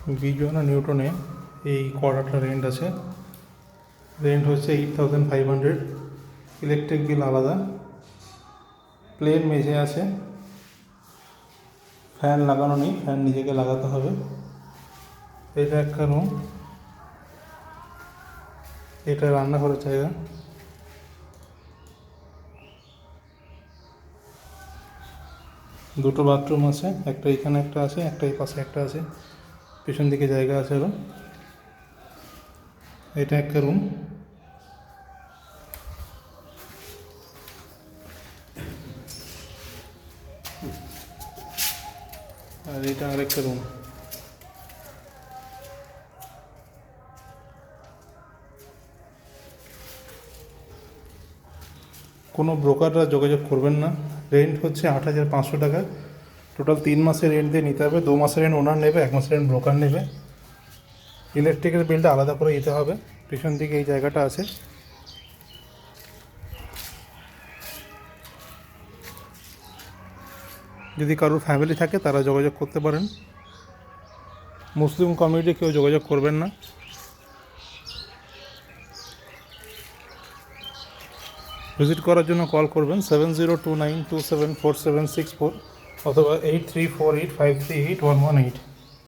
বিজনা নিউটনে এই কড়াটা রেন্ট আছে। রেন্ট হচ্ছে 8500। ইলেকট্রিক বিল আলাদা। প্লেন মেঝে আছে, ফ্যান লাগানো নেই, ফ্যান নিজেকে লাগাতে হবে। এটা একটা রুম, এটা রান্নাঘরের জায়গা। দুটো বাথরুম আছে, একটা এখানে একটা আছে, একটা এই পাশে একটা আছে, পিছন দিকে জায়গা আছে আরও। এটা একটা রুম। আর এটা আরেকটা রুম। কোনো ব্রোকাররা যোগাযোগ করবেন না। রেন্ট হচ্ছে 8500 টাকা। টোটাল 3 মাসের রেন্ট দিয়ে নিতে হবে। 2 মাসের রেন্ট ওনার নেবে, 1 মাসের রেন্ট ব্রোকার নেবে। ইলেকট্রিকের বিলটা আলাদা করে দিতে হবে। পিছন দিকে এই জায়গাটা আছে। যদি কারোর ফ্যামিলি থাকে তারা যোগাযোগ করতে পারেন। মুসলিম কমিউনিটি কেউ যোগাযোগ করবেন না। ভিজিট করার জন্য কল করবেন 7029274764 অথবা 8348538118।